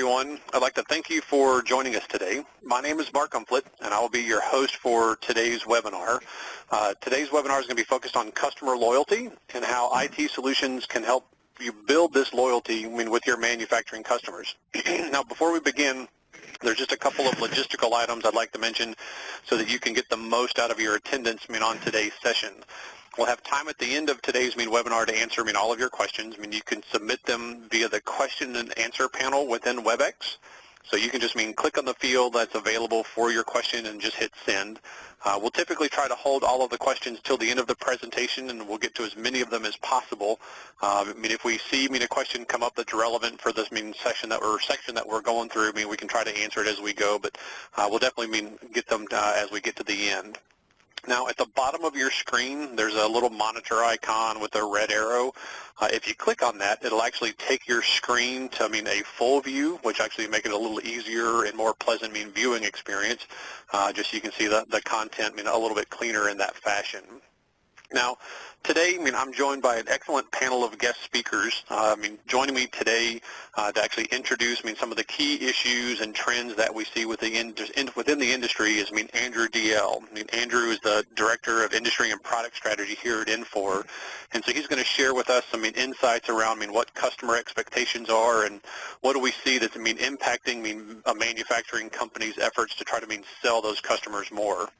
everyone. I'd like to thank you for joining us today. My name is Mark Umflett, and I will be your host for today's webinar. Today's webinar is going to be focused on customer loyalty and how IT solutions can help you build this loyalty with your manufacturing customers. Now, before we begin, there's just a couple of logistical items I'd like to mention so that you can get the most out of your attendance on today's session. We'll have time at the end of today's webinar to answer all of your questions. You can submit them via the question and answer panel within WebEx. So you can just click on the field that's available for your question and just hit send. We'll typically try to hold all of the questions till the end of the presentation, and we'll get to as many of them as possible. If we see a question come up that's relevant for this section that we're going through, we can try to answer it as we go, but we'll definitely get them as we get to the end. Now, at the bottom of your screen, there's a little monitor icon with a red arrow. If you click on that, it'll actually take your screen to a full view, which actually make it a little easier and more pleasant viewing experience, just so you can see the content a little bit cleaner in that fashion. Now, today, I'm joined by an excellent panel of guest speakers. Joining me today to actually introduce some of the key issues and trends that we see within the industry is Andrew Dalziel. Andrew is the Director of Industry and Product Strategy here at Infor, and so he's going to share with us some insights around what customer expectations are and what do we see that's impacting a manufacturing company's efforts to try to sell those customers more.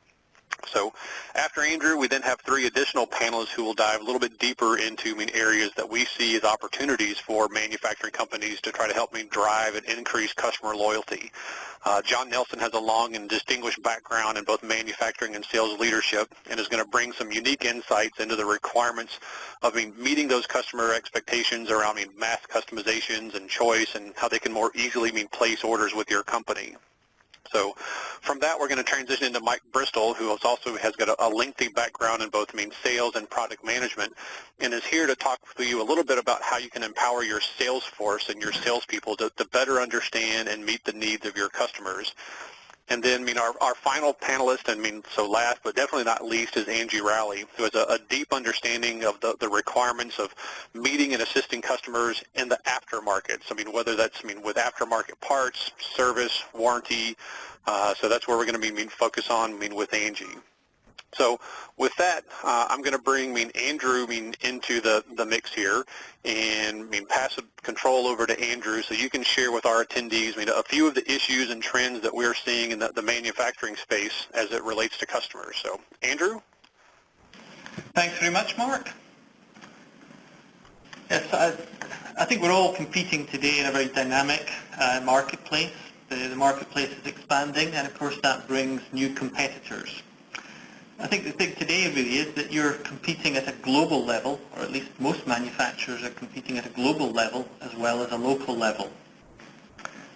So after Andrew, we then have three additional panelists who will dive a little bit deeper into areas that we see as opportunities for manufacturing companies to try to help drive and increase customer loyalty. John Nelson has a long and distinguished background in both manufacturing and sales leadership and is going to bring some unique insights into the requirements of meeting those customer expectations around mass customizations and choice and how they can more easily place orders with your company. So from that, we're going to transition into Mike Bristol, who also has got a lengthy background in both sales and product management, and is here to talk to you a little bit about how you can empower your sales force and your salespeople to better understand and meet the needs of your customers. And then, our final panelist, so last but definitely not least, is Angie Rowley, who has a deep understanding of the requirements of meeting and assisting customers in the aftermarket. So, whether that's, with aftermarket parts, service, warranty. So that's where we're going to be focused on, with Angie. So with that, I'm going to bring Andrew into the mix here and pass the control over to Andrew so you can share with our attendees a few of the issues and trends that we're seeing in the manufacturing space as it relates to customers. So Andrew? Thanks very much, Mark. Yes, I think we're all competing today in a very dynamic marketplace. The marketplace is expanding, and of course that brings new competitors. I think the thing today really is that you're competing at a global level, or at least most manufacturers are competing at a global level as well as a local level,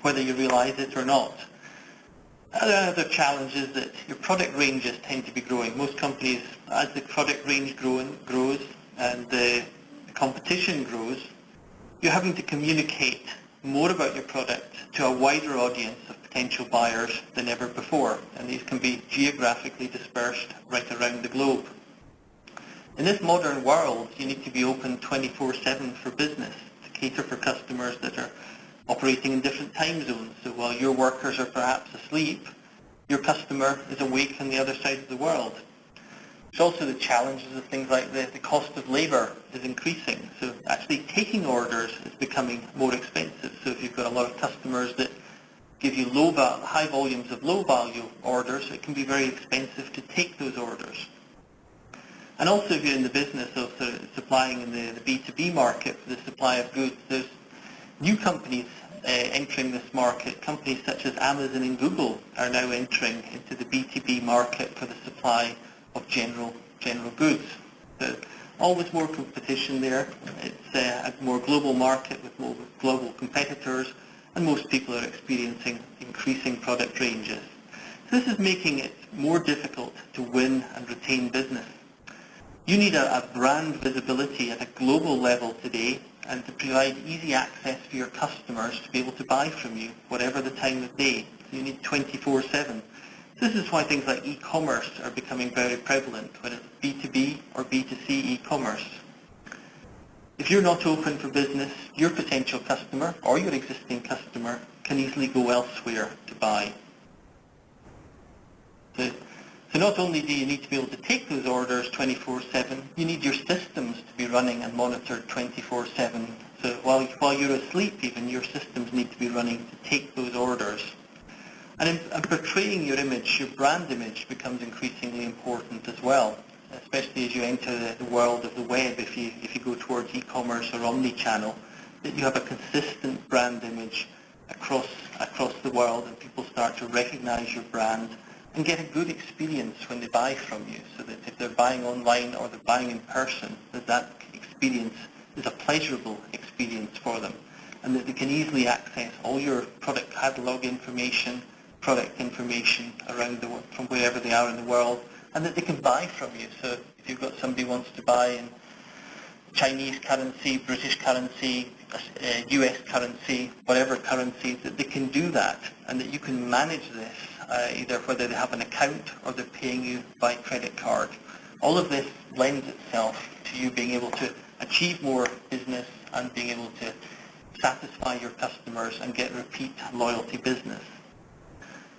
whether you realize it or not. Another challenge is that your product ranges tend to be growing. Most companies, as the product range grows and the competition grows, you're having to communicate more about your product to a wider audience of potential buyers than ever before, and these can be geographically dispersed right around the globe. In this modern world, you need to be open 24/7 for business to cater for customers that are operating in different time zones. So while your workers are perhaps asleep, your customer is awake on the other side of the world. There's also the challenges of things like the cost of labor is increasing, so actually taking orders is becoming more expensive. So if you've got a lot of customers that give you high volumes of low-value orders, it can be very expensive to take those orders. And also if you're in the business of supplying in the B2B market for the supply of goods, there's new companies entering this market. Companies such as Amazon and Google are now entering into the B2B market for the supply of general goods. So always more competition there. It's a more global market with more global competitors, and most people are experiencing increasing product ranges. So this is making it more difficult to win and retain business. You need a brand visibility at a global level today, and to provide easy access for your customers to be able to buy from you whatever the time of day. So you need 24/7. This is why things like e-commerce are becoming very prevalent, whether it's B2B or B2C e-commerce. If you're not open for business, your potential customer or your existing customer can easily go elsewhere to buy. So not only do you need to be able to take those orders 24/7, you need your systems to be running and monitored 24/7. So while you're asleep even, your systems need to be running to take those orders. And in portraying your image, your brand image becomes increasingly important as well, especially as you enter the world of the web. If you go towards e-commerce or omni-channel, that you have a consistent brand image across the world, and people start to recognize your brand and get a good experience when they buy from you, so that if they're buying online or they're buying in person, that experience is a pleasurable experience for them, and that they can easily access all your product catalog information, product information from wherever they are in the world, and that they can buy from you. So if you've got somebody who wants to buy in Chinese currency, British currency, US currency, whatever currency, that they can do that, and that you can manage this, either whether they have an account or they're paying you by credit card. All of this lends itself to you being able to achieve more business and being able to satisfy your customers and get repeat loyalty business.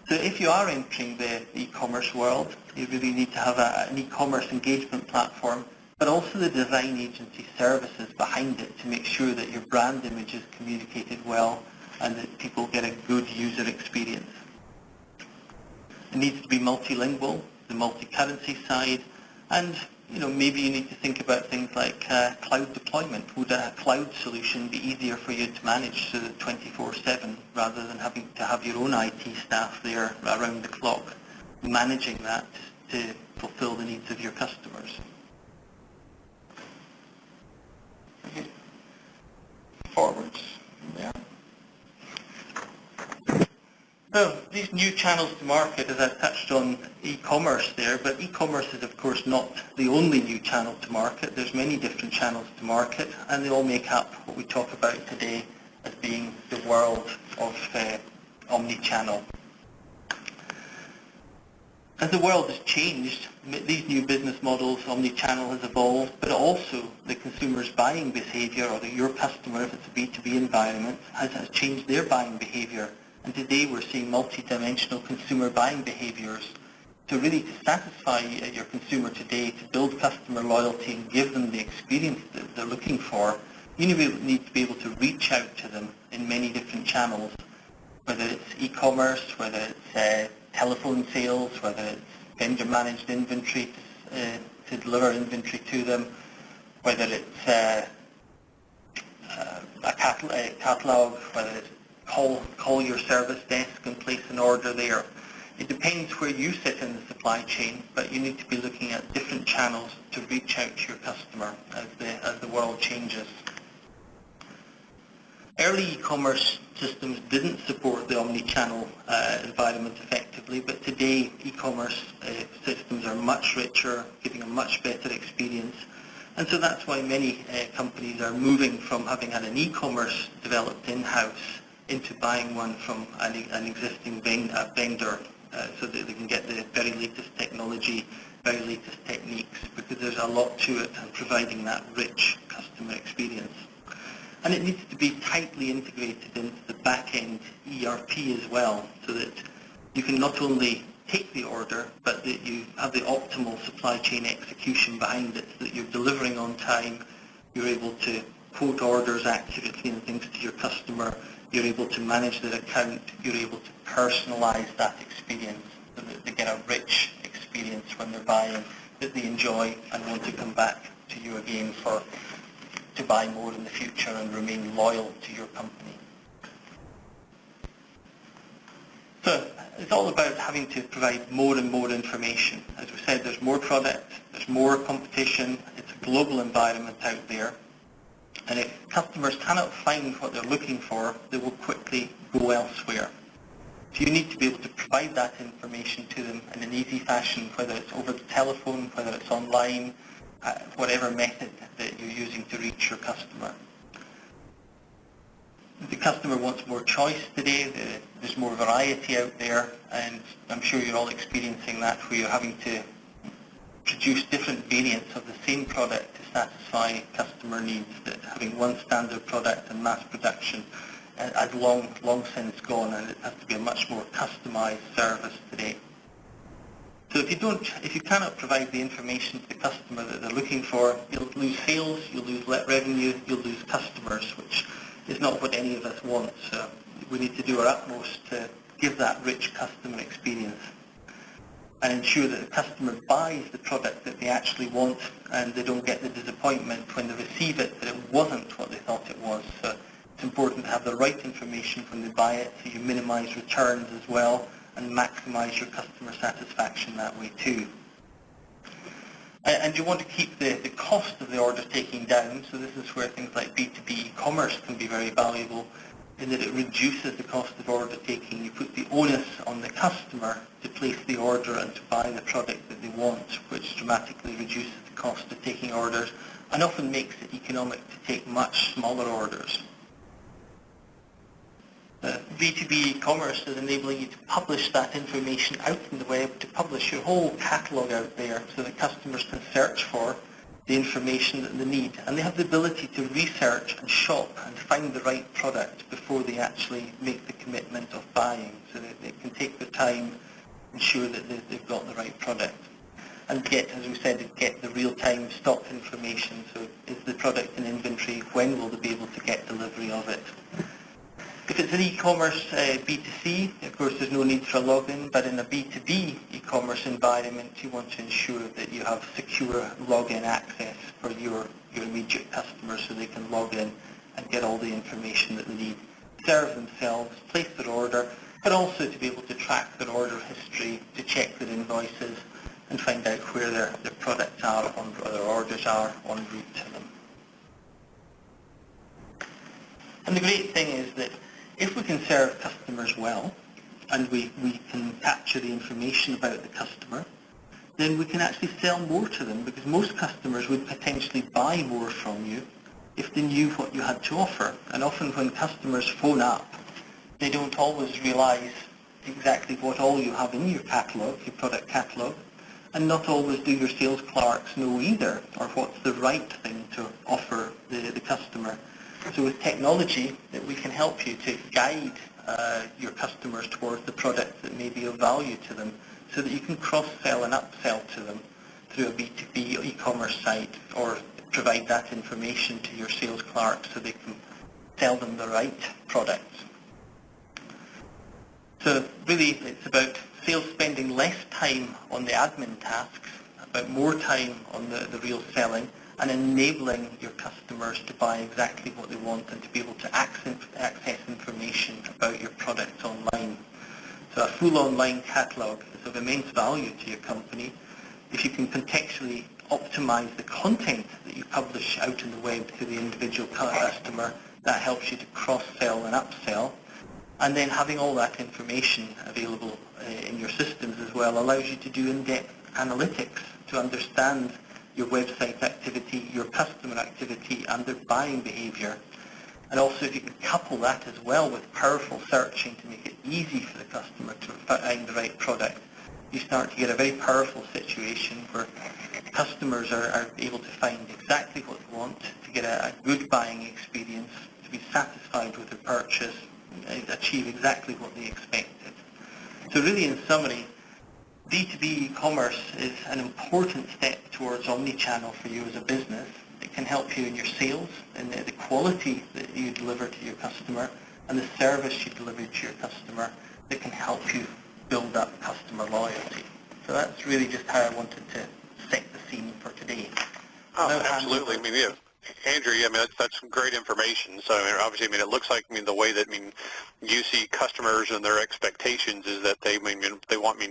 So if you are entering the e-commerce world, you really need to have an e-commerce engagement platform, but also the design agency services behind it to make sure that your brand image is communicated well and that people get a good user experience. It needs to be multilingual, the multi-currency side, and maybe you need to think about things like cloud deployment. Would a cloud solution be easier for you to manage so that 24/7 rather than having to have your own IT staff there around the clock, managing that to fulfill the needs of your customers? Okay. Forwards there. So these new channels to market, as I touched on e-commerce there, but e-commerce is of course not the only new channel to market. There's many different channels to market, and they all make up what we talk about today as being the world of omni-channel. As the world has changed, these new business models, omni-channel has evolved, but also the consumer's buying behavior, or your customer, if it's a B2B environment, has changed their buying behavior. And today we're seeing multi-dimensional consumer buying behaviors. To really satisfy your consumer today, to build customer loyalty and give them the experience that they're looking for, you need to be able to reach out to them in many different channels, whether it's e-commerce, whether it's telephone sales, whether it's vendor-managed inventory to deliver inventory to them, whether it's a catalog, whether it's call your service desk and place an order there. It depends where you sit in the supply chain, but you need to be looking at different channels to reach out to your customer as the world changes. Early e-commerce systems didn't support the omni-channel environment effectively, but today e-commerce systems are much richer, giving a much better experience. And so that's why many companies are moving from having had an e-commerce developed in-house into buying one from an existing vendor, so that they can get the very latest technology, very latest techniques, because there's a lot to it and providing that rich customer experience. And it needs to be tightly integrated into the back-end ERP as well, so that you can not only take the order, but that you have the optimal supply chain execution behind it, so that you're delivering on time, you're able to quote orders accurately and things to your customer, you're able to manage their account, you're able to personalize that experience so that they get a rich experience when they're buying, that they enjoy and want to come back to you again to buy more in the future and remain loyal to your company. So it's all about having to provide more and more information. As we said, there's more product, there's more competition, it's a global environment out there. And if customers cannot find what they're looking for, they will quickly go elsewhere. So you need to be able to provide that information to them in an easy fashion, whether it's over the telephone, whether it's online, whatever method that you're using to reach your customer. The customer wants more choice today. There's more variety out there, and I'm sure you're all experiencing that, where you're having to produce different variants of the same product to satisfy customer needs, that having one standard product and mass production has long since gone, and it has to be a much more customized service today. So if you cannot provide the information to the customer that they're looking for, you'll lose sales, you'll lose revenue, you'll lose customers, which is not what any of us want. So we need to do our utmost to give that rich customer experience and ensure that the customer buys the product that they actually want, and they don't get the disappointment when they receive it that it wasn't what they thought it was. So it's important to have the right information when they buy it, so you minimize returns as well and maximize your customer satisfaction that way too. And you want to keep the cost of the order taking down, so this is where things like B2B e-commerce can be very valuable, in that it reduces the cost of order taking. You put the onus on the customer to place the order and to buy the product that they want, which dramatically reduces the cost of taking orders and often makes it economic to take much smaller orders. B2B e-commerce is enabling you to publish that information out in the web, to publish your whole catalogue out there so that customers can search for the information that they need. And they have the ability to research and shop and find the right product before they actually make the commitment of buying, so that they can take their time, ensure that they've got the right product. And get, as we said, get the real-time stock information. So is the product in inventory? When will they be able to get delivery of it? If it's an e-commerce B2C, of course there's no need for a login, but in a B2B e-commerce environment, you want to ensure that you have secure login access for your immediate customers, so they can log in and get all the information that they need, serve themselves, place their order, but also to be able to track their order history, to check their invoices, and find out where their products are, or their orders are en route to them. And the great thing is that if we can serve customers well, and we can capture the information about the customer, then we can actually sell more to them, because most customers would potentially buy more from you if they knew what you had to offer. And often when customers phone up, they don't always realize exactly what all you have in your catalogue, your product catalogue, and not always do your sales clerks know either, or what's the right thing to offer the customer. So with technology, that we can help you to guide your customers towards the product that may be of value to them, so that you can cross-sell and upsell to them through a B2B e-commerce site, or provide that information to your sales clerks so they can sell them the right products. So really it's about sales spending less time on the admin tasks, about more time on the real selling, and enabling your customers to buy exactly what they want and to be able to access information about your products online. So a full online catalogue is of immense value to your company. If you can contextually optimize the content that you publish out in the web to the individual customer, that helps you to cross-sell and upsell. And then having all that information available in your systems as well allows you to do in-depth analytics to understand your website activity, your customer activity, and their buying behavior. And also if you can couple that as well with powerful searching to make it easy for the customer to find the right product, you start to get a very powerful situation where customers are able to find exactly what they want, to get a good buying experience, to be satisfied with their purchase, and achieve exactly what they expected. So really, in summary, B2B e-commerce is an important step towards omni-channel for you as a business. It can help you in your sales, in the quality that you deliver to your customer, and the service you deliver to your customer that can help you build up customer loyalty. So that's really just how I wanted to set the scene for today. Oh, absolutely. I mean, yeah. Andrew, I mean, that's some great information. So, I mean, obviously, I mean, it looks like, I mean, the way that, I mean, you see customers and their expectations is that they want,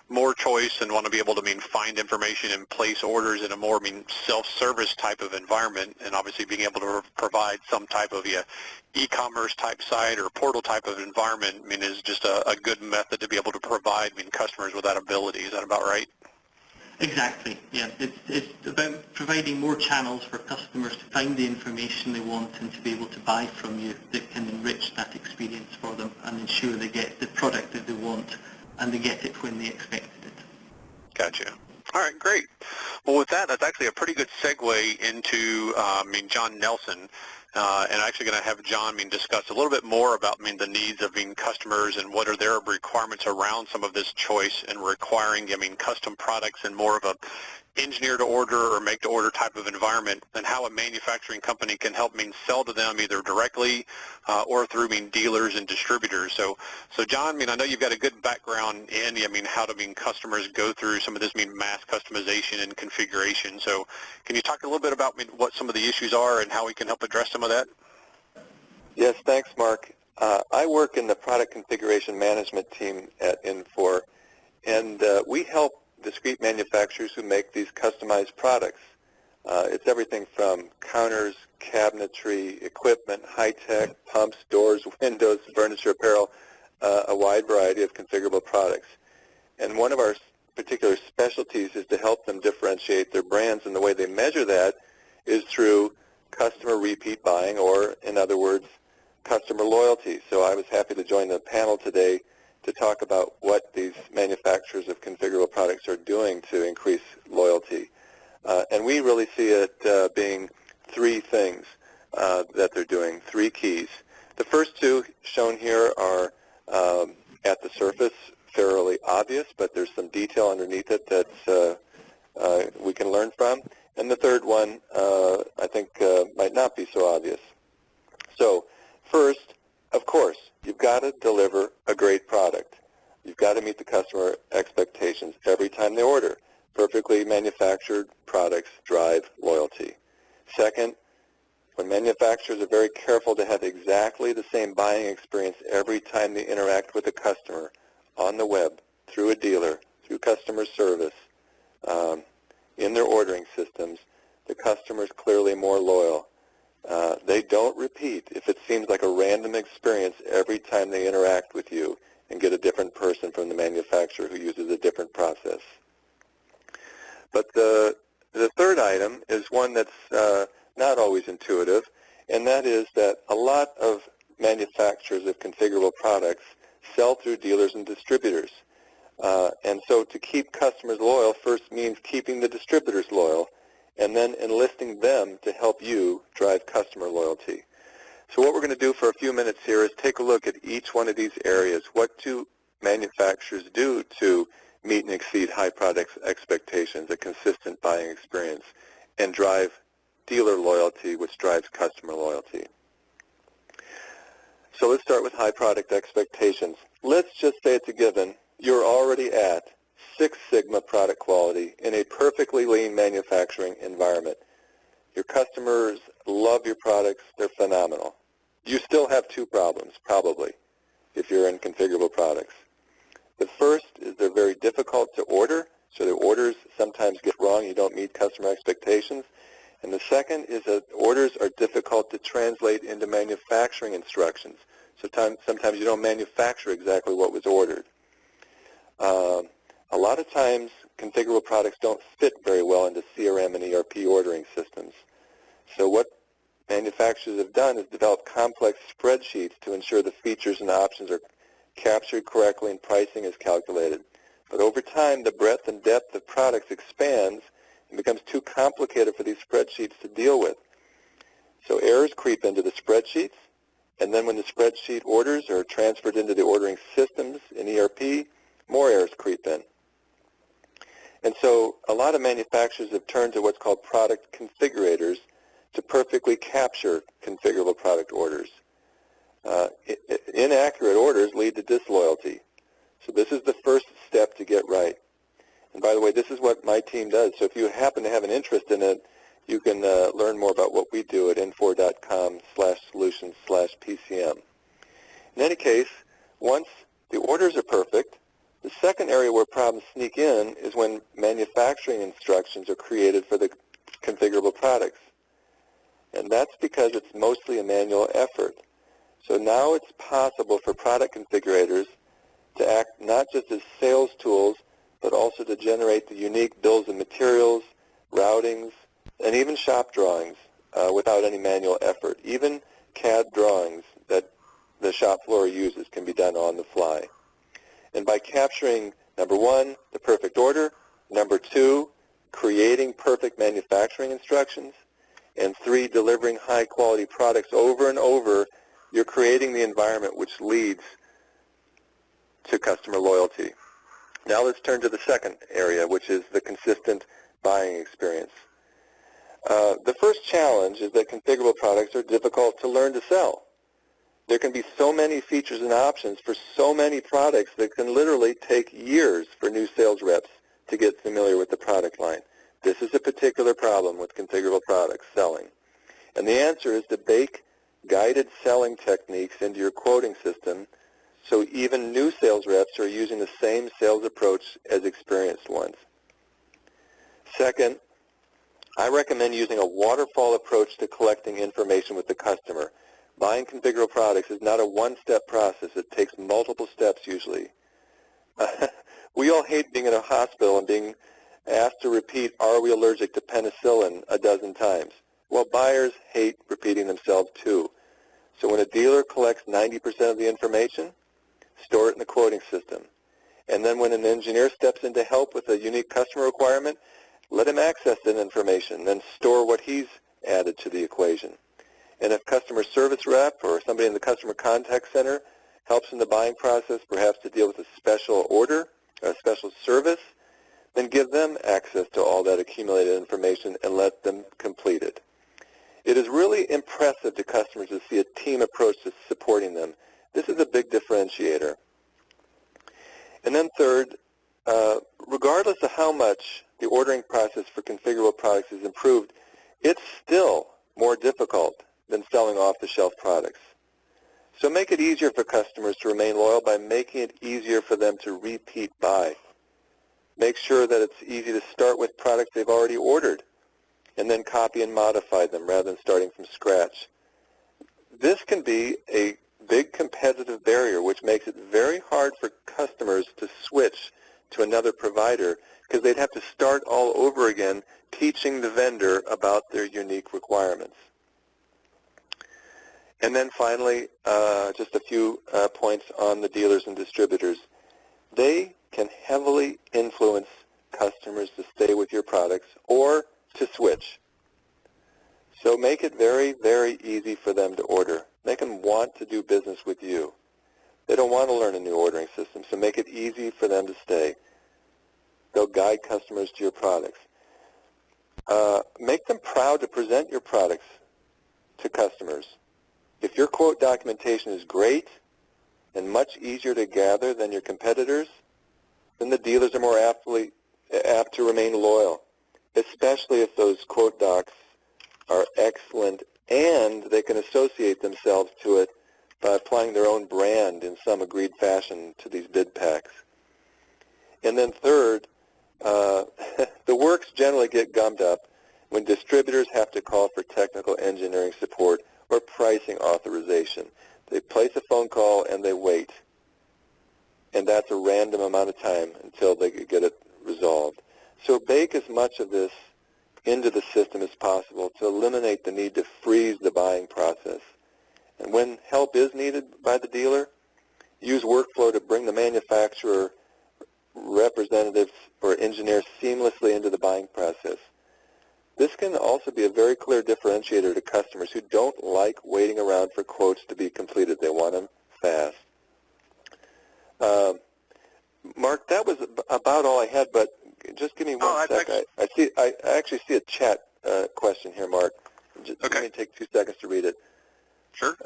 more choice and want to be able to, find information and place orders in a more, self-service type of environment, and obviously being able to provide some type of e-commerce type site or portal type of environment, is just a good method to be able to provide, customers with that ability. Is that about right? Exactly, yeah. It's about providing more channels for customers to find the information they want and to be able to buy from you that can enrich that experience for them and ensure they get the product that they want and they get it when they expected it. Gotcha. All right, great. Well, with that, that's actually a pretty good segue into, John Nelson. And I'm actually going to have John, discuss a little bit more about, the needs of, customers and what are their requirements around some of this choice and requiring, custom products and more of a engineer-to-order or make-to-order type of environment, and how a manufacturing company can help, sell to them either directly or through, dealers and distributors. So John, I know you've got a good background in, how to, customers go through some of this, mass customization and configuration. So can you talk a little bit about what some of the issues are and how we can help address some of that? Yes, thanks, Mark. I work in the product configuration management team at Infor, and we help discrete manufacturers who make these customized products. It's everything from counters, cabinetry, equipment, high-tech, pumps, doors, windows, furniture, apparel, a wide variety of configurable products. And one of our particular specialties is to help them differentiate their brands, and the way they measure that is through customer repeat buying, or in other words, customer loyalty. So I was happy to join the panel today to talk about what these manufacturers of configurable products are doing to increase loyalty. And we really see it being three things that they're doing, three keys. The first two shown here are at the surface fairly obvious, but there's some detail underneath it that we can learn from. And the third one, I think, might not be so obvious. So first, of course, you've got to deliver a great product. You've got to meet the customer expectations every time they order. Perfectly manufactured products drive loyalty. Second, when manufacturers are very careful to have exactly the same buying experience every time they interact with a customer on the web, through a dealer, through customer service, in their ordering systems, the customer is clearly more loyal. They don't repeat if it seems like a random experience every time they interact with you and get a different person from the manufacturer who uses a different process. But the third item is one that's not always intuitive, and that is that a lot of manufacturers of configurable products sell through dealers and distributors. And so to keep customers loyal first means keeping the distributors loyal, and then enlisting them to help you drive customer loyalty. So what we're going to do for a few minutes here is take a look at each one of these areas. What do manufacturers do to meet and exceed high product expectations, a consistent buying experience, and drive dealer loyalty, which drives customer loyalty? So let's start with high product expectations. Let's just say it's a given. You're already at Six Sigma product quality in a perfectly lean manufacturing environment. Your customers love your products. They're phenomenal. You still have two problems, probably, if you're in configurable products. The first is they're very difficult to order, so the orders sometimes get wrong. You don't meet customer expectations. And the second is that orders are difficult to translate into manufacturing instructions. So sometimes you don't manufacture exactly what was ordered. A lot of times, configurable products don't fit very well into CRM and ERP ordering systems. So what manufacturers have done is develop complex spreadsheets to ensure the features and options are captured correctly and pricing is calculated. But over time, the breadth and depth of products expands and becomes too complicated for these spreadsheets to deal with. So errors creep into the spreadsheets, and then when the spreadsheet orders are transferred into the ordering systems in ERP, more errors creep in. And so a lot of manufacturers have turned to what's called product configurators to perfectly capture configurable product orders. Inaccurate orders lead to disloyalty. So this is the first step to get right. And by the way, this is what my team does. So if you happen to have an interest in it, you can learn more about what we do at infor.com/solutions/PCM. In any case, once the orders are perfect, the second area where problems sneak in is when manufacturing instructions are created for the configurable products. And that's because it's mostly a manual effort. So now it's possible for product configurators to act not just as sales tools, but also to generate the unique bills of materials, routings, and even shop drawings without any manual effort. Even CAD drawings that the shop floor uses can be done on the fly. And by capturing, number one, the perfect order, Number 2, creating perfect manufacturing instructions. And 3, delivering high-quality products over and over. You're creating the environment which leads to customer loyalty. Now let's turn to the second area, which is the consistent buying experience. The first challenge is that configurable products are difficult to learn to sell. There can be so many features and options for so many products that can literally take years for new sales reps to get familiar with the product line. This is a particular problem with configurable products selling. And the answer is to bake guided selling techniques into your quoting system so even new sales reps are using the same sales approach as experienced ones. Second, I recommend using a waterfall approach to collecting information with the customer. Buying configurable products is not a one-step process. It takes multiple steps usually. We all hate being in a hospital and being asked to repeat, "Are we allergic to penicillin?" a dozen times. Well, buyers hate repeating themselves too. So when a dealer collects 90% of the information, store it in the quoting system. And then when an engineer steps in to help with a unique customer requirement, let him access that information, then store what he's added to the equation. And if customer service rep or somebody in the customer contact center helps in the buying process, perhaps to deal with a special order or a special service, then give them access to all that accumulated information and let them complete it. It is really impressive to customers to see a team approach to supporting them. This is a big differentiator. And then third, regardless of how much the ordering process for configurable products is improved, it's still more difficult than selling off-the-shelf products. So make it easier for customers to remain loyal by making it easier for them to repeat buy. Make sure that it's easy to start with products they've already ordered and then copy and modify them rather than starting from scratch. This can be a big competitive barrier which makes it very hard for customers to switch to another provider because they'd have to start all over again teaching the vendor about their unique requirements. And then finally, just a few points on the dealers and distributors. They can heavily influence customers to stay with your products or to switch. So make it very, very easy for them to order. Make them want to do business with you. They don't want to learn a new ordering system, so make it easy for them to stay. They'll guide customers to your products. Make them proud to present your products to customers. If your quote documentation is great and much easier to gather than your competitors, then the dealers are more apt to remain loyal, especially if those quote docs are excellent and they can associate themselves to it by applying their own brand in some agreed fashion to these bid packs. And then third, the works generally get gummed up when distributors have to call for technical engineering support or pricing authorization. They place a phone call and they wait. And that's a random amount of time until they get it resolved. So bake as much of this into the system as possible to eliminate the need to freeze the buying process. And when help is needed by the dealer, use workflow to bring the manufacturer representatives or engineers seamlessly into the buying process. This can also be a very clear differentiator to customers who don't like waiting around for quotes to be completed. They want them fast. Mark, that was about all I had, but just give me one second. I actually see a chat question here, Mark. Just okay. Let me take 2 seconds to read it. Sure.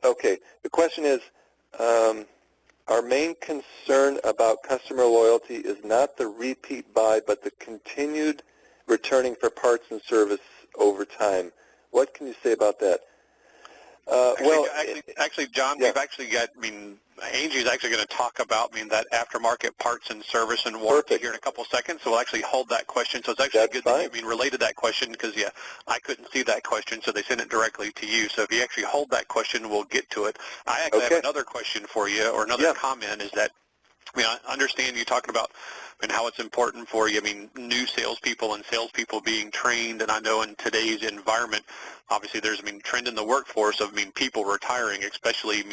Okay. The question is, our main concern about customer loyalty is not the repeat buy, but the continued returning for parts and service over time. What can you say about that? Actually, John, yeah. We've actually got, Angie's actually going to talk about, that aftermarket parts and service and warranty here in a couple seconds, so we'll actually hold that question. So it's actually good that you related that question because, yeah, I couldn't see that question, so they sent it directly to you. So if you actually hold that question, we'll get to it. I actually have another question for you, or another comment, is that I mean, I understand you talking about how it's important for you. I mean, new salespeople and salespeople being trained, and I know in today's environment, obviously there's trend in the workforce of people retiring, especially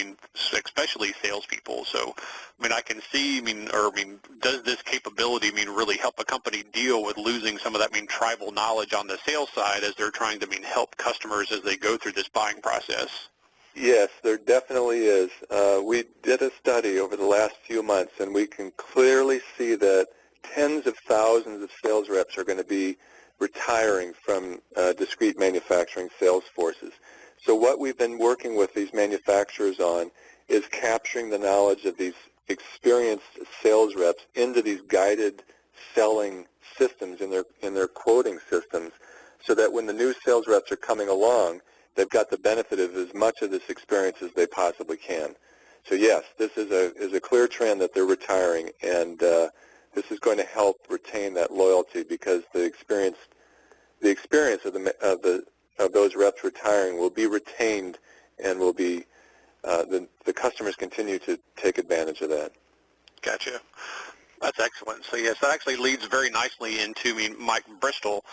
salespeople. So, I can see, does this capability really help a company deal with losing some of that tribal knowledge on the sales side as they're trying to help customers as they go through this buying process? Yes, there definitely is. We did a study over the last few months, and we can clearly see that tens of thousands of sales reps are going to be retiring from discrete manufacturing sales forces. So what we've been working with these manufacturers on is capturing the knowledge of these experienced sales reps into these guided selling systems in their quoting systems, so that when the new sales reps are coming along, they've got the benefit of as much of this experience as they possibly can. So yes, this is a clear trend that they're retiring, and this is going to help retain that loyalty, because the experience of those reps retiring will be retained, and will be the customers continue to take advantage of that. Gotcha. That's excellent. So yes, that actually leads very nicely into Mike Bristol,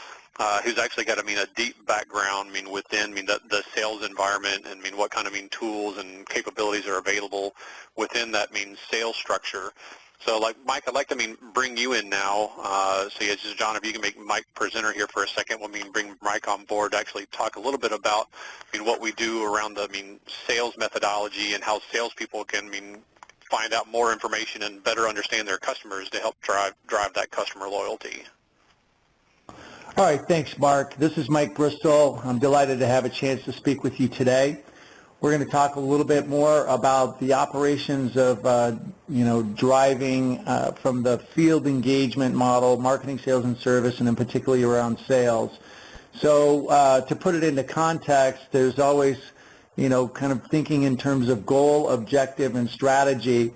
who's actually got a deep background within the sales environment, and what kind of tools and capabilities are available within that sales structure. So Mike, I'd like to bring you in now. So yes, John, if you can make Mike presenter here for a second, we'll bring Mike on board to actually talk a little bit about what we do around the sales methodology, and how salespeople can find out more information and better understand their customers to help drive that customer loyalty. All right, thanks, Mark. This is Mike Bristol. I'm delighted to have a chance to speak with you today. We're going to talk a little bit more about the operations of, driving from the field engagement model, marketing, sales, and service, and in particularly around sales. So to put it into context, there's always, kind of thinking in terms of goal, objective, and strategy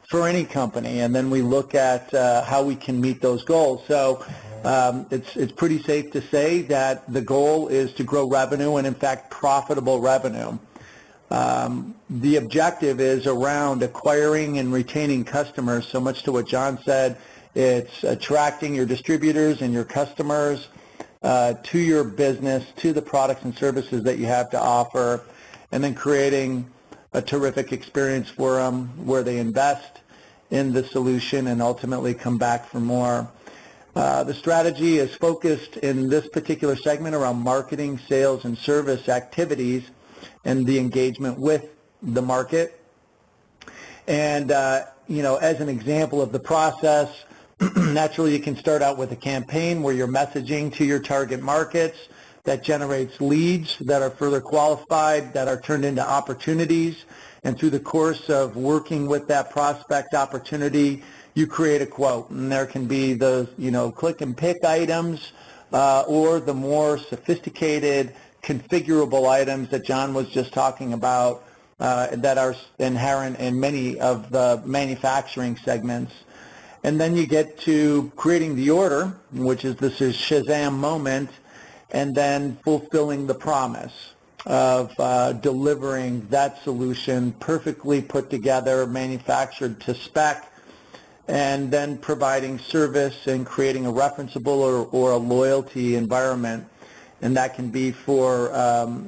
for any company, and then we look at how we can meet those goals. So it's pretty safe to say that the goal is to grow revenue, and in fact profitable revenue. The objective is around acquiring and retaining customers. So much to what John said, it's attracting your distributors and your customers to your business, to the products and services that you have to offer, and then creating a terrific experience for them where they invest in the solution and ultimately come back for more. The strategy is focused in this particular segment around marketing, sales, and service activities, and the engagement with the market. And, as an example of the process, naturally you can start out with a campaign where you're messaging to your target markets that generates leads that are further qualified, that are turned into opportunities. And through the course of working with that prospect opportunity, you create a quote. And there can be those, click and pick items, or the more sophisticated configurable items that John was just talking about, that are inherent in many of the manufacturing segments. And then you get to creating the order, which is this Shazam moment, and then fulfilling the promise of delivering that solution perfectly put together, manufactured to spec, and then providing service and creating a referenceable or a loyalty environment. And that can be for,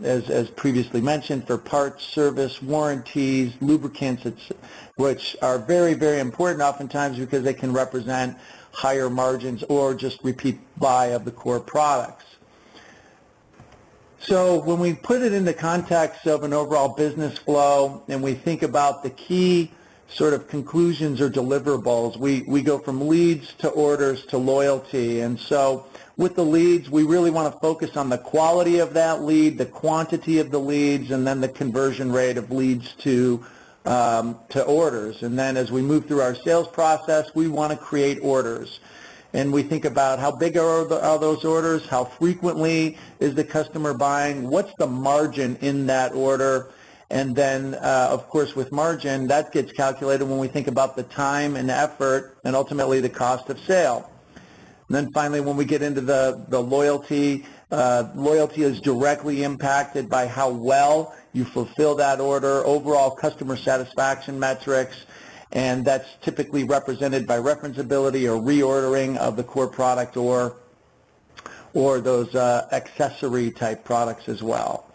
as previously mentioned, for parts, service, warranties, lubricants, which are very, very important oftentimes because they can represent higher margins or just repeat buy of the core products. So when we put it in the context of an overall business flow and we think about the key sort of conclusions or deliverables, we go from leads to orders to loyalty. And so with the leads, we really want to focus on the quality of that lead, the quantity of the leads, and then the conversion rate of leads to orders. And then as we move through our sales process, we want to create orders. And we think about how big are those orders, how frequently is the customer buying, what's the margin in that order, and then, of course, with margin, that gets calculated when we think about the time and effort and ultimately the cost of sale. And then finally, when we get into the loyalty, loyalty is directly impacted by how well you fulfill that order, overall customer satisfaction metrics, and that's typically represented by referenceability or reordering of the core product or those accessory type products as well.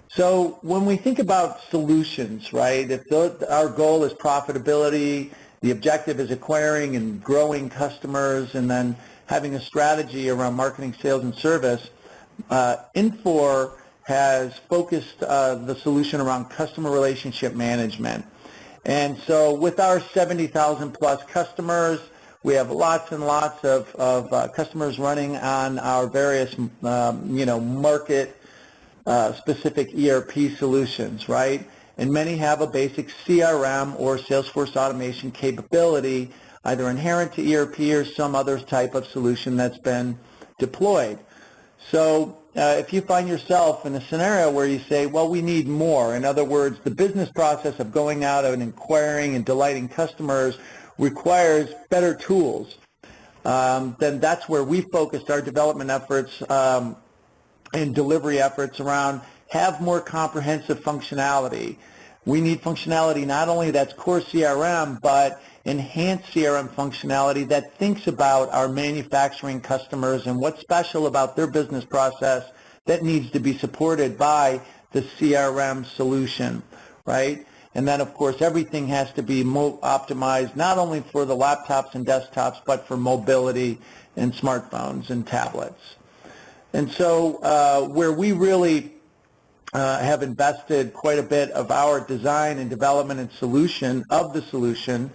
So when we think about solutions, right, if our goal is profitability, the objective is acquiring and growing customers, and then having a strategy around marketing, sales, and service, Infor has focused the solution around customer relationship management. And so with our 70,000 plus customers, we have lots and lots of customers running on our various, market specific ERP solutions, right? And many have a basic CRM or Salesforce automation capability, either inherent to ERP or some other type of solution that's been deployed. So if you find yourself in a scenario where you say, well, we need more, in other words, the business process of going out and inquiring and delighting customers requires better tools, then that's where we focused our development efforts and delivery efforts around have more comprehensive functionality. We need functionality not only that's core CRM, but enhanced CRM functionality that thinks about our manufacturing customers and what's special about their business process that needs to be supported by the CRM solution, right? And then, of course, everything has to be optimized not only for the laptops and desktops, but for mobility and smartphones and tablets. And so where we really have invested quite a bit of our design and development and solution of the solution,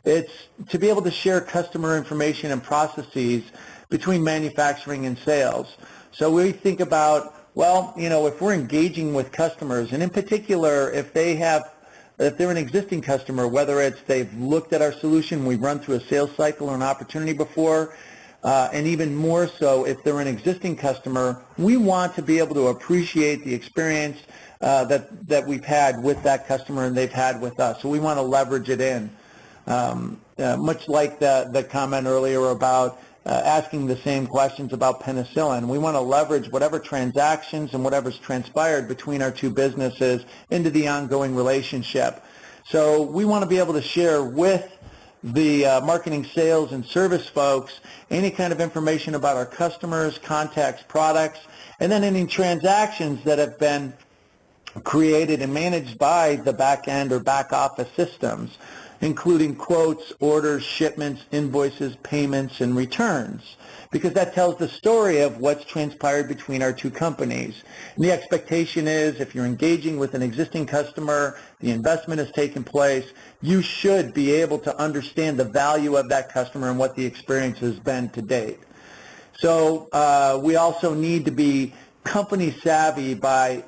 it's to be able to share customer information and processes between manufacturing and sales. So we think about, well, if we're engaging with customers, and in particular, if they're an existing customer, whether it's they've looked at our solution, we've run through a sales cycle or an opportunity before, and even more so if they're an existing customer, we want to be able to appreciate the experience that we've had with that customer and they've had with us. So we want to leverage it in. Much like the comment earlier about asking the same questions about penicillin. We want to leverage whatever transactions and whatever's transpired between our two businesses into the ongoing relationship. So we want to be able to share with the marketing, sales, and service folks any kind of information about our customers, contacts, products, and then any transactions that have been created and managed by the back end or back office systems, including quotes, orders, shipments, invoices, payments, and returns, because that tells the story of what's transpired between our two companies. And the expectation is if you're engaging with an existing customer, the investment has taken place, you should be able to understand the value of that customer and what the experience has been to date. So we also need to be company savvy by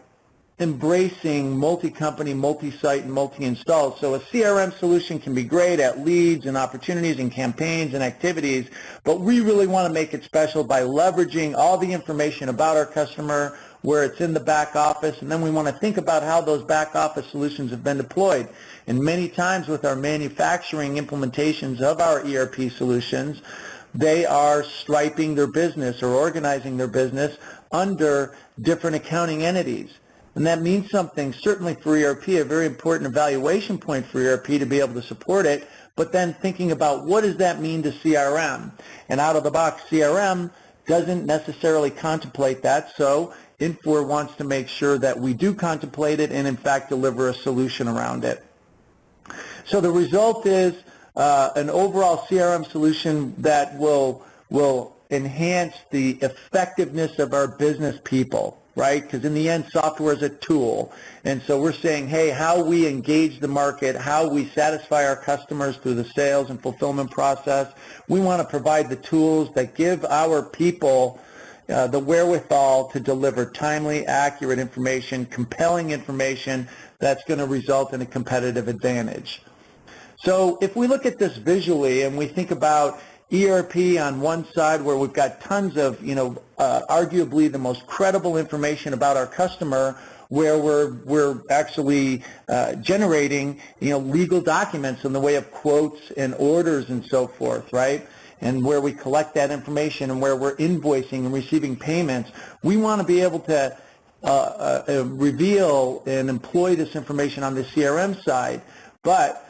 embracing multi-company, multi-site, and multi-install. So a CRM solution can be great at leads and opportunities and campaigns and activities, but we really want to make it special by leveraging all the information about our customer where it's in the back office, and then we want to think about how those back office solutions have been deployed. And many times with our manufacturing implementations of our ERP solutions, they are striping their business or organizing their business under different accounting entities. And that means something, certainly for ERP, a very important evaluation point for ERP to be able to support it, but then thinking about what does that mean to CRM? And out of the box, CRM doesn't necessarily contemplate that, so Infor wants to make sure that we do contemplate it and in fact deliver a solution around it. So the result is an overall CRM solution that will enhance the effectiveness of our business people, right? Because in the end, software is a tool. And so we're saying, hey, how we engage the market, how we satisfy our customers through the sales and fulfillment process, we want to provide the tools that give our people the wherewithal to deliver timely, accurate information, compelling information that's going to result in a competitive advantage. So if we look at this visually and we think about ERP on one side where we've got tons of, arguably the most credible information about our customer, where we're actually generating, legal documents in the way of quotes and orders and so forth, right? And where we collect that information and where we're invoicing and receiving payments, we want to be able to reveal and employ this information on the CRM side. But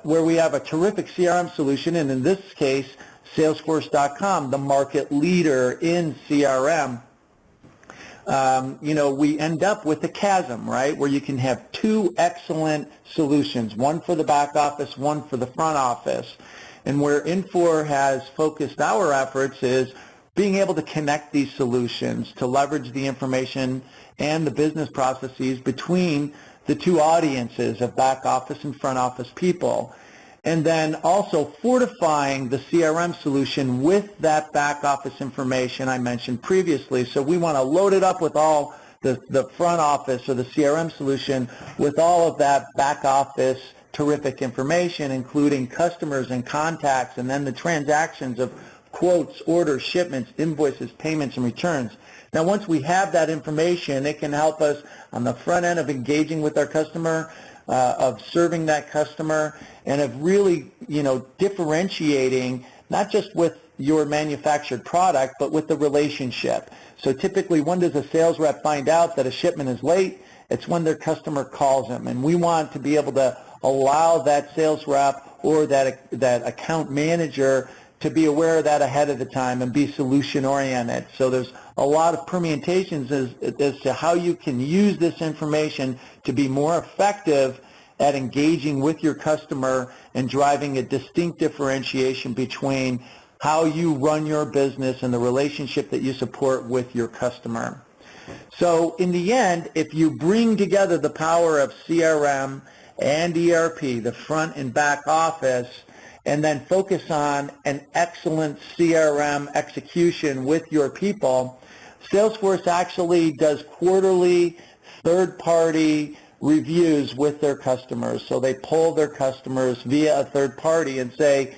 where we have a terrific CRM solution, and in this case, Salesforce.com, the market leader in CRM, we end up with a chasm, right, where you can have two excellent solutions, one for the back office, one for the front office. And where Infor has focused our efforts is being able to connect these solutions to leverage the information and the business processes between the two audiences of back office and front office people. And then also fortifying the CRM solution with that back office information I mentioned previously. So we want to load it up with all the front office or the CRM solution with all of that back office terrific information, including customers and contacts, and then the transactions of quotes, orders, shipments, invoices, payments, and returns. Now, once we have that information, it can help us on the front end of engaging with our customer, of serving that customer, and of really, differentiating not just with your manufactured product, but with the relationship. So typically, when does a sales rep find out that a shipment is late? It's when their customer calls them, and we want to be able to allow that sales rep or that account manager to be aware of that ahead of the time and be solution oriented. So there's a lot of permutations as to how you can use this information to be more effective at engaging with your customer and driving a distinct differentiation between how you run your business and the relationship that you support with your customer. So in the end, if you bring together the power of CRM and ERP, the front and back office, and then focus on an excellent CRM execution with your people, Salesforce actually does quarterly third-party reviews with their customers. So they poll their customers via a third party and say,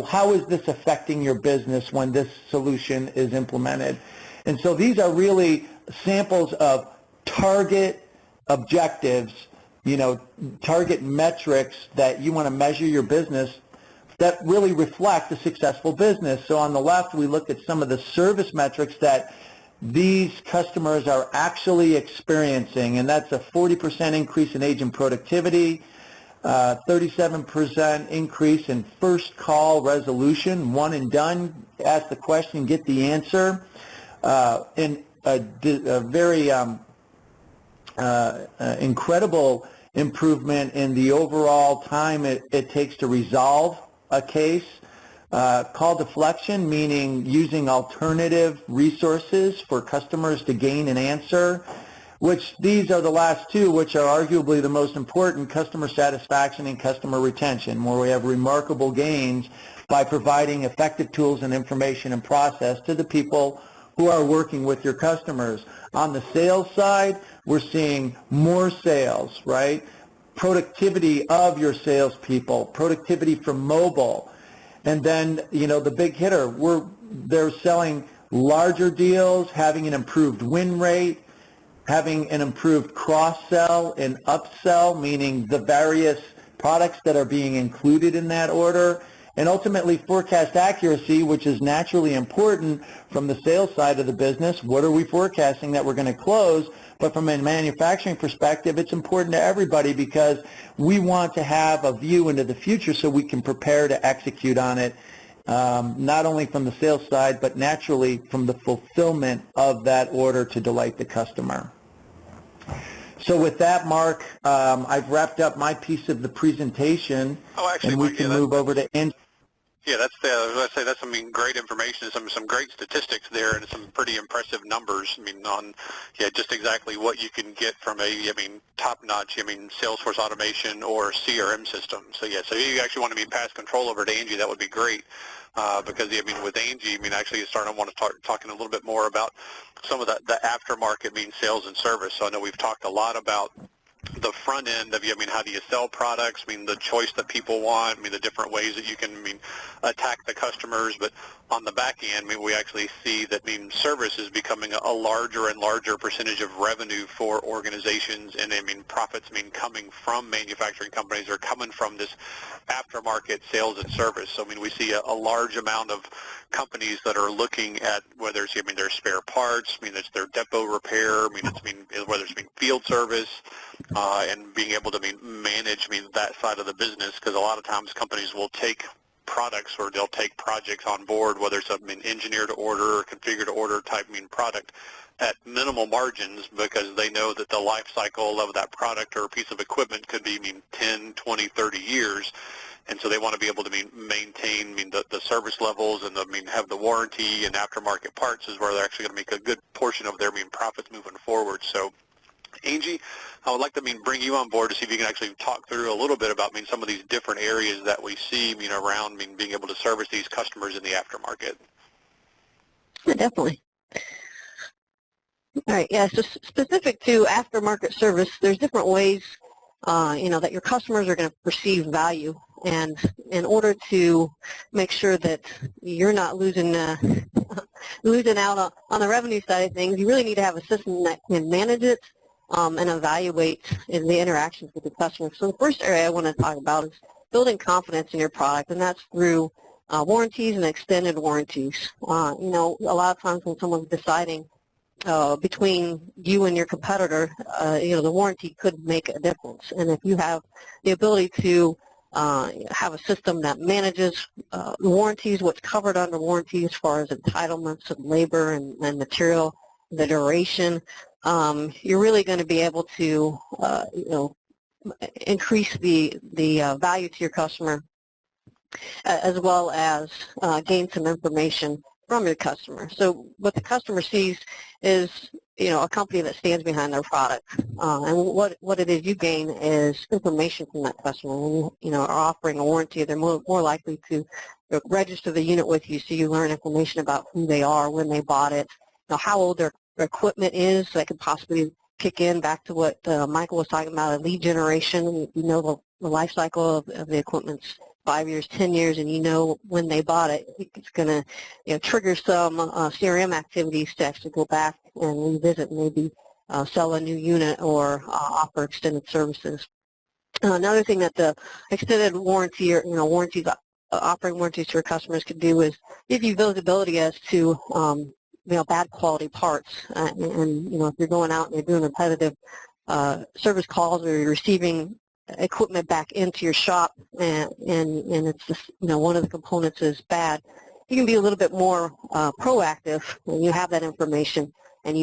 how is this affecting your business when this solution is implemented? And so these are really samples of target objectives, target metrics that you want to measure your business that really reflect a successful business. So on the left, we look at some of the service metrics that these customers are actually experiencing, and that's a 40% increase in agent productivity, 37% increase in first call resolution, one and done, ask the question, get the answer, and a very incredible improvement in the overall time it takes to resolve a case. Call deflection, meaning using alternative resources for customers to gain an answer, which these are the last two, which are arguably the most important, customer satisfaction and customer retention, where we have remarkable gains by providing effective tools and information and process to the people who are working with your customers. On the sales side, we're seeing more sales, right? Productivity of your salespeople, productivity from mobile. And then, the big hitter, they're selling larger deals, having an improved win rate, having an improved cross-sell and upsell, meaning the various products that are being included in that order, and ultimately forecast accuracy, which is naturally important from the sales side of the business. What are we forecasting that we're going to close? But from a manufacturing perspective, it's important to everybody because we want to have a view into the future so we can prepare to execute on it, not only from the sales side, but naturally from the fulfillment of that order to delight the customer. So with that, Mark, I've wrapped up my piece of the presentation, and we can move over to Angie. Yeah, I was going to say that's some great information, some great statistics there, and some pretty impressive numbers. On just exactly what you can get from a top-notch Salesforce automation or CRM system. So so you actually want to pass control over to Angie. That would be great because with Angie, actually I want to start talking a little bit more about some of the aftermarket sales and service. So I know we've talked a lot about the front end of how do you sell products, the choice that people want, the different ways that you can, attack the customers. But on the back end, we actually see that, service is becoming a larger and larger percentage of revenue for organizations, and profits, coming from manufacturing companies are coming from this aftermarket sales and service. So, we see a large amount of companies that are looking at whether it's, their spare parts, it's their depot repair, whether it's field service, and and being able to manage that side of the business, because a lot of times companies will take products or they'll take projects on board, whether it's engineer to order or configure to order type product at minimal margins, because they know that the life cycle of that product or piece of equipment could be 10, 20, 30 years. And so they want to be able to maintain the service levels and have the warranty and aftermarket parts is where they're actually going to make a good portion of their profits moving forward. So Angie, I would like to bring you on board to see if you can actually talk through a little bit about some of these different areas that we see around being able to service these customers in the aftermarket. Yeah, definitely. All right, yeah, so specific to aftermarket service, there's different ways that your customers are going to perceive value, and in order to make sure that you're not losing out on the revenue side of things, you really need to have a system that can manage it and evaluate the interactions with the customer. So the first area I want to talk about is building confidence in your product, and that's through warranties and extended warranties. A lot of times when someone's deciding between you and your competitor, the warranty could make a difference. And if you have the ability to have a system that manages warranties, what's covered under warranty as far as entitlements of labor and material, the duration, you're really going to be able to, increase the value to your customer, as well as gain some information from your customer. So what the customer sees is, a company that stands behind their product. And what it is you gain is information from that customer. When you are offering a warranty, they're more likely to register the unit with you, so you learn information about who they are, when they bought it, how old their equipment is. So that could possibly kick in back to what Michael was talking about, a lead generation. The life cycle of the equipment's 5 years, 10 years, and when they bought it. It's going to trigger some CRM activities to actually go back and revisit, maybe sell a new unit or offer extended services. Another thing that the extended warranty or warranties, offering warranties to your customers could do is give you visibility as to bad quality parts. And if you're going out and you're doing repetitive service calls, or you're receiving equipment back into your shop and it's just, one of the components is bad, you can be a little bit more proactive when you have that information, and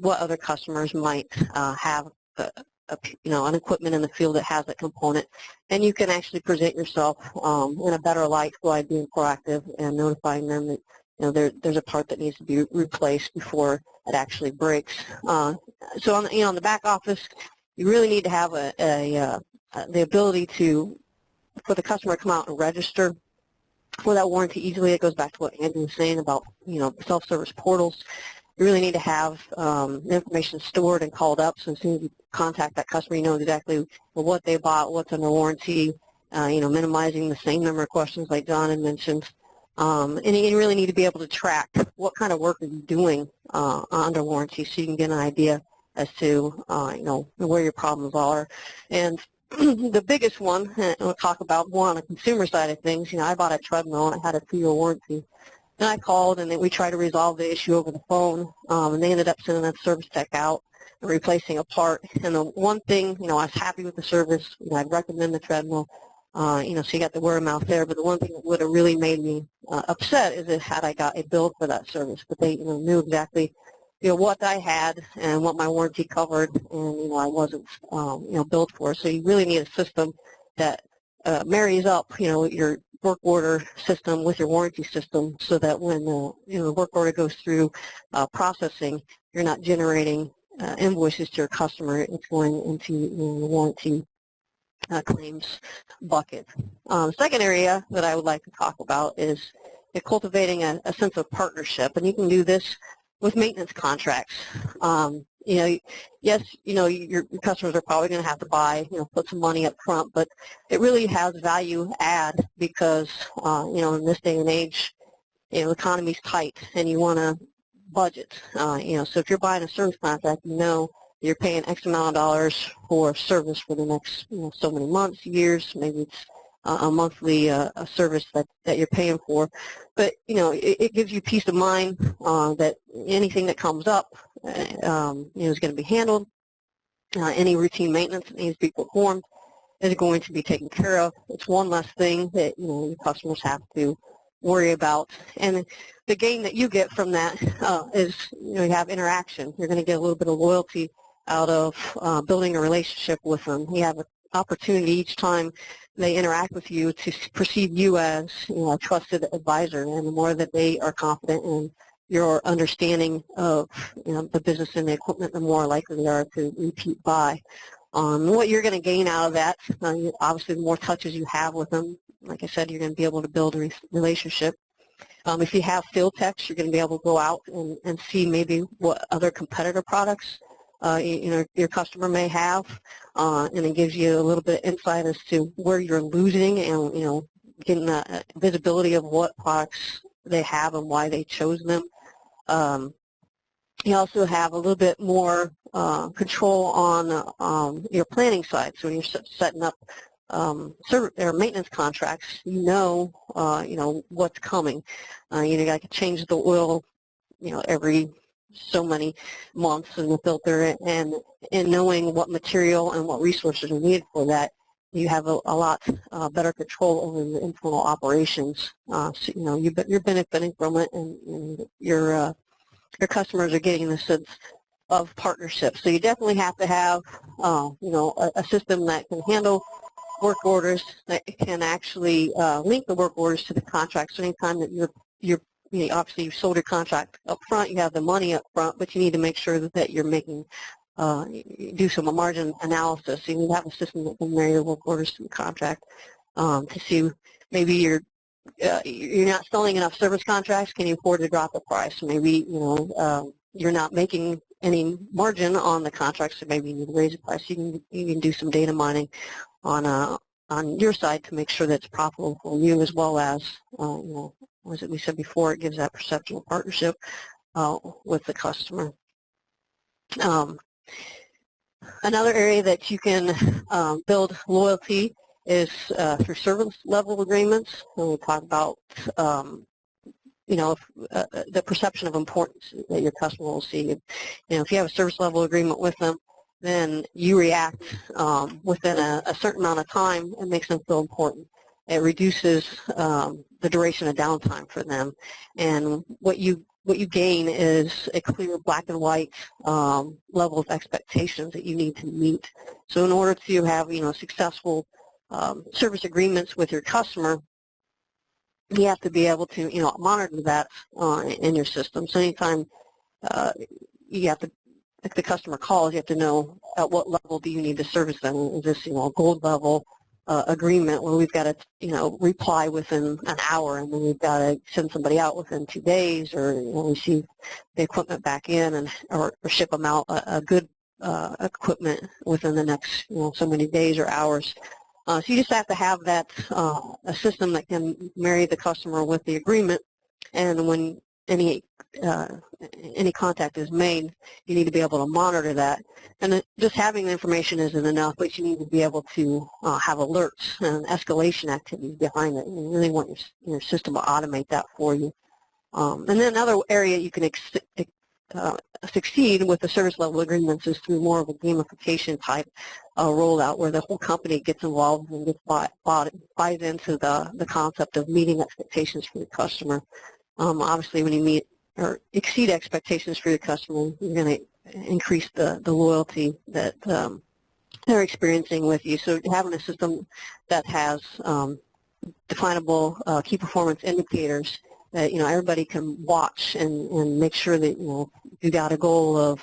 what other customers might have an equipment in the field that has that component, and you can actually present yourself in a better light by being proactive and notifying them that there's a part that needs to be replaced before it actually breaks. So on the back office, you really need to have the ability for the customer to come out and register for that warranty easily. It goes back to what Andrew was saying about self-service portals. You really need to have the information stored and called up, so as soon as you contact that customer, you know exactly what they bought, what's under warranty, minimizing the same number of questions like John had mentioned. And you really need to be able to track what kind of work are you doing under warranty, so you can get an idea as to where your problems are. And the biggest one, and we'll talk about more on the consumer side of things, I bought a treadmill and it had a 2-year warranty. And I called, and then we tried to resolve the issue over the phone, and they ended up sending that service tech out and replacing a part. And the one thing, I was happy with the service. I'd recommend the treadmill, so you got the word of mouth there. But the one thing that would have really made me upset is had I got a bill for that service. But they knew exactly what I had and what my warranty covered, and I wasn't billed for. So you really need a system that marries up your work order system with your warranty system, so that when the work order goes through processing, you're not generating invoices to your customer. It's going into the warranty claims bucket. Second area that I would like to talk about is cultivating a sense of partnership, and you can do this with maintenance contracts. Yes, your customers are probably going to have to buy, put some money up front, but it really has value add because, in this day and age, the economy's tight and you want to budget. So if you're buying a service contract, you're paying X amount of dollars for service for the next, so many months, years, maybe it's a monthly a service that you're paying for. But, it gives you peace of mind that anything that comes up, is going to be handled. any routine maintenance that needs to be performed is going to be taken care of. It's one less thing that your customers have to worry about, and the gain that you get from that is you have interaction. You're going to get a little bit of loyalty out of building a relationship with them. You have an opportunity each time they interact with you to perceive you as a trusted advisor, and the more that they are confident in your understanding of the business and the equipment, the more likely they are to repeat buy. What you're going to gain out of that, obviously the more touches you have with them, like I said, you're going to be able to build a relationship. If you have field techs, you're going to be able to go out and see maybe what other competitor products your customer may have, and it gives you a little bit of insight as to where you're losing, and getting a visibility of what products they have and why they chose them. You also have a little bit more control on your planning side. So when you're setting up or maintenance contracts, you know what's coming. You got to change the oil, every so many months in the filter, and knowing what material and what resources are needed for that, you have a lot better control over your internal operations. So, you're benefiting from it, and your customers are getting the sense of partnership. So you definitely have to have a system that can handle work orders, that can actually link the work orders to the contracts. So anytime that you're obviously you've sold your contract up front, you have the money up front, but you need to make sure that you're making do some margin analysis. You need to have a system that can marry the work orders to the contract to see maybe you're not selling enough service contracts. Can you afford to drop the price? Maybe you're not making any margin on the contract, so maybe you need to raise the price. You can do some data mining on your side to make sure that it's profitable for you, as well as as we said before, it gives that perception of partnership with the customer. Another area that you can build loyalty is through service level agreements. When we talk about the perception of importance that your customer will see. If you have a service level agreement with them, then you react within a certain amount of time. It makes them feel important. It reduces the duration of downtime for them, and what you gain is a clear black and white level of expectations that you need to meet. So in order to have successful service agreements with your customer, you have to be able to monitor that in your system. So anytime you have to, if the customer calls, you have to know at what level do you need to service them. Is this a gold level agreement where we've got to reply within an hour, and then we've got to send somebody out within 2 days, or receive the equipment back in or ship them out a good equipment within the next so many days or hours. So you just have to have that a system that can marry the customer with the agreement, and when any contact is made, you need to be able to monitor that. And just having the information isn't enough, but you need to be able to have alerts and escalation activities behind it. And you really want your system to automate that for you. And then another area you can succeed with the service level agreements is through more of a gamification type rollout, where the whole company gets involved and buys into the concept of meeting expectations for the customer. Obviously, when you meet or exceed expectations for your customer, you're going to increase the loyalty that they're experiencing with you. So having a system that has definable key performance indicators that everybody can watch and make sure that you got a goal of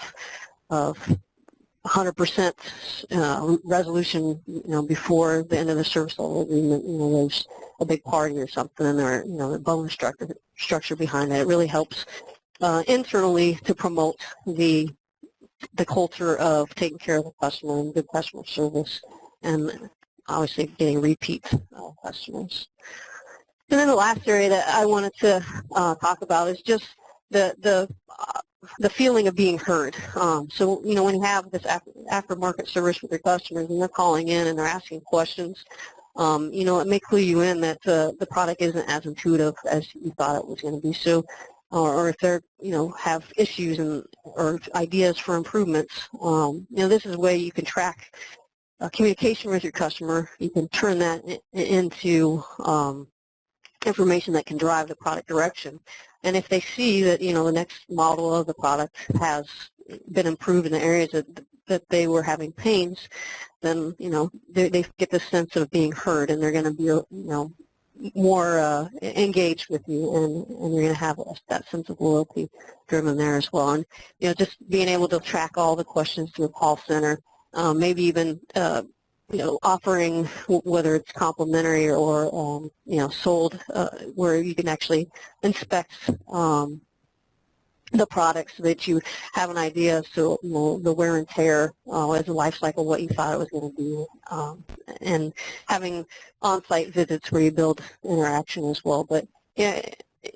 100% resolution, before the end of the service level agreement, there's a big party or something, or the bonus structure behind it. It really helps internally to promote the culture of taking care of the customer and good customer service, and obviously getting repeat customers. And then the last area that I wanted to talk about is just the feeling of being heard. So, when you have this aftermarket service with your customers and they're calling in and they're asking questions, it may clue you in that the product isn't as intuitive as you thought it was going to be. So or if they're, have issues or ideas for improvements. This is a way you can track communication with your customer. You can turn that into information that can drive the product direction. And if they see that, the next model of the product has been improved in the areas that they were having pains, then, they get this sense of being heard, and they're going to be, more engaged with you, and you're going to have that sense of loyalty driven there as well. And, just being able to track all the questions through a call center, maybe even offering, whether it's complimentary or, sold, where you can actually inspect the products so that you have an of so the wear and tear as a life cycle, what you thought it was going to be, and having on-site visits where you build interaction as well. But yeah,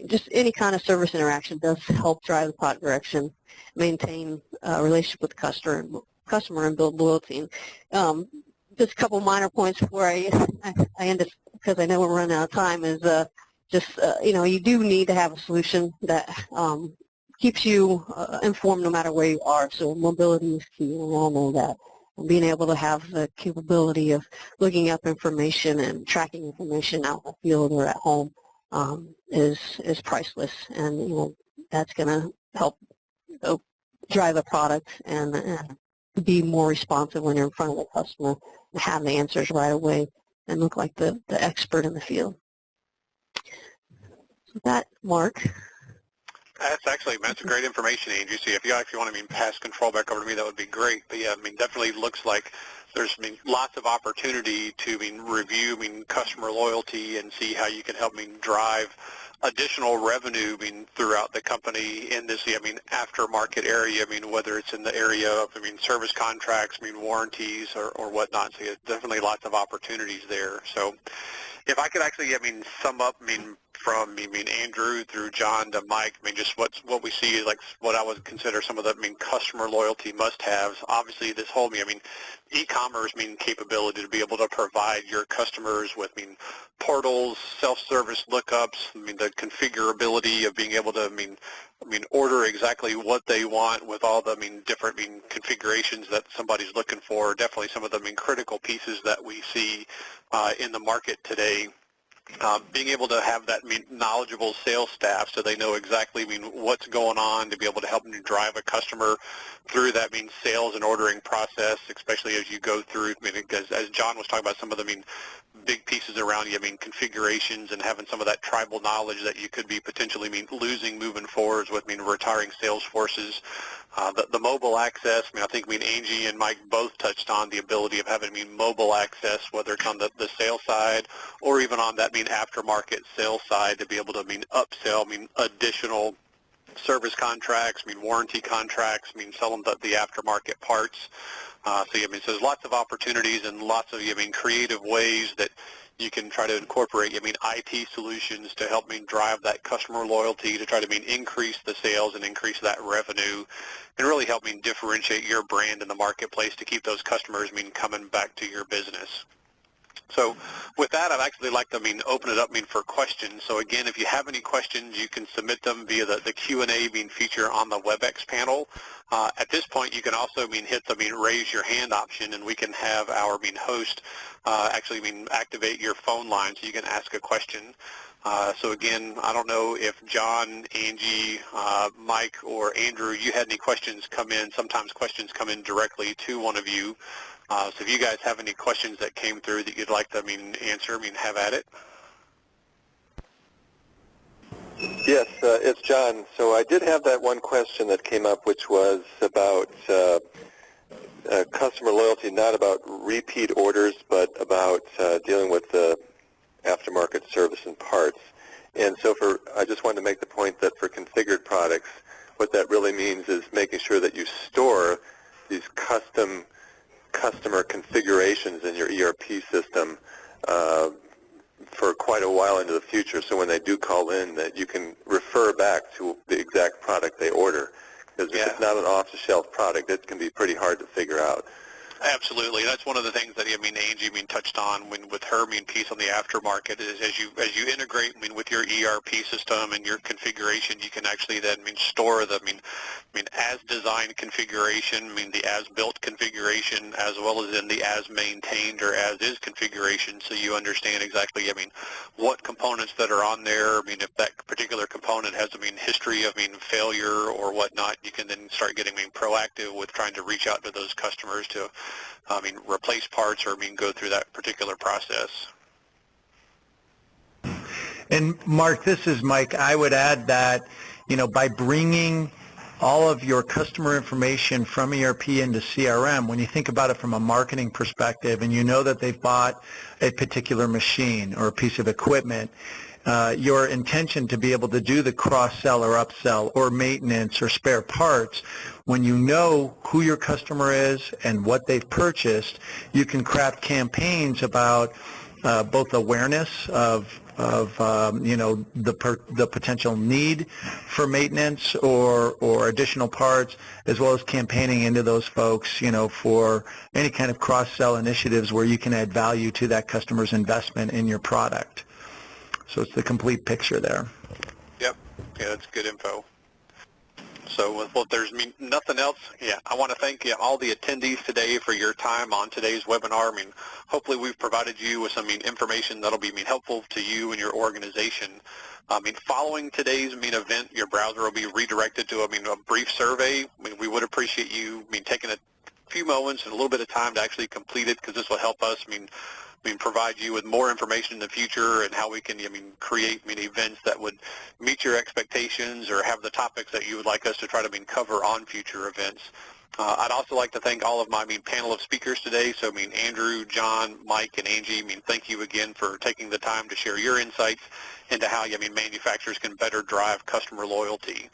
just any kind of service interaction does help drive the product direction, maintain a relationship with the customer, and build loyalty. Just a couple minor points before I end it, because I know we're running out of time, is you do need to have a solution that keeps you informed no matter where you are. So mobility is key, and we all know that. And being able to have the capability of looking up information and tracking information out in the field or at home is priceless, and that's going to help drive a product and be more responsive when you're in front of the customer and have the answers right away and look like the expert in the field. So that, Mark. That's great information, Angie. So if you actually want to pass control back over to me, that would be great. But yeah, definitely looks like there's lots of opportunity to review customer loyalty and see how you can help drive additional revenue throughout the company in this aftermarket area. Whether it's in the area of service contracts, warranties or whatnot. So yeah, definitely lots of opportunities there. So if I could actually sum up from Andrew through John to Mike, just what we see is like what I would consider some of the customer loyalty must-haves. Obviously, this whole e-commerce capability to be able to provide your customers with portals, self-service lookups, the configurability of being able to order exactly what they want with all the different configurations that somebody's looking for. Definitely some of the critical pieces that we see in the market today. Being able to have that knowledgeable sales staff so they know exactly what's going on to be able to help drive a customer through that sales and ordering process, especially as you go through, because as John was talking about some of the big pieces around configurations and having some of that tribal knowledge that you could be potentially losing moving forwards with retiring sales forces. The mobile access, I think Angie and Mike both touched on the ability of having mobile access, whether it's on the sales side or even on that aftermarket sales side, to be able to upsell additional service contracts, warranty contracts, sell them the aftermarket parts. So there's lots of opportunities and lots of creative ways that you can try to incorporate IT solutions to help drive that customer loyalty, to try to increase the sales and increase that revenue, and really help differentiate your brand in the marketplace to keep those customers coming back to your business. So with that, I'd actually like to open it up for questions. So again, if you have any questions, you can submit them via the Q&A feature on the WebEx panel. At this point, you can also hit the raise your hand option, and we can have our host actually activate your phone line so you can ask a question. So again, I don't know if John, Angie, Mike, or Andrew, you had any questions come in. Sometimes questions come in directly to one of you. So if you guys have any questions that came through that you'd like to answer, have at it. Yes, it's John. So I did have that one question that came up, which was about customer loyalty, not about repeat orders, but about dealing with the aftermarket service and parts. And so I just wanted to make the point that for configured products, what that really means is making sure that you store these custom customer configurations in your ERP system for quite a while into the future, so when they do call in, that you can refer back to the exact product they order. Because if it's not an off-the-shelf product, it can be pretty hard to figure out. Absolutely. That's one of the things that Angie touched on with her piece on the aftermarket is as you integrate with your ERP system and your configuration, you can actually then store the as designed configuration, the as built configuration, as well as in the as maintained or as is configuration, so you understand exactly what components that are on there. If that particular component has history of failure or whatnot, you can then start getting proactive with trying to reach out to those customers to replace parts or go through that particular process. And Mark, this is Mike. I would add that, by bringing all of your customer information from ERP into CRM, when you think about it from a marketing perspective and you know that they've bought a particular machine or a piece of equipment, your intention to be able to do the cross-sell or upsell or maintenance or spare parts, when you know who your customer is and what they've purchased, you can craft campaigns about both awareness of the potential need for maintenance or additional parts, as well as campaigning into those folks, for any kind of cross-sell initiatives where you can add value to that customer's investment in your product. So it's the complete picture there. Yep. Yeah, that's good info. So if there's nothing else, I want to thank all the attendees today for your time on today's webinar. Hopefully we've provided you with some information that'll be helpful to you and your organization. Following today's event, your browser will be redirected to a brief survey. We would appreciate you taking a few moments and a little bit of time to actually complete it, because this will help us provide you with more information in the future and how we can create events that would meet your expectations or have the topics that you would like us to try to cover on future events. I'd also like to thank all of my panel of speakers today. So Andrew, John, Mike, and Angie, thank you again for taking the time to share your insights into how manufacturers can better drive customer loyalty.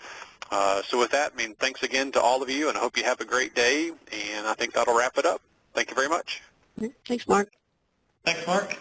So with that, thanks again to all of you, and I hope you have a great day, and I think that'll wrap it up. Thank you very much. Thanks, Mark. Thanks, Mark.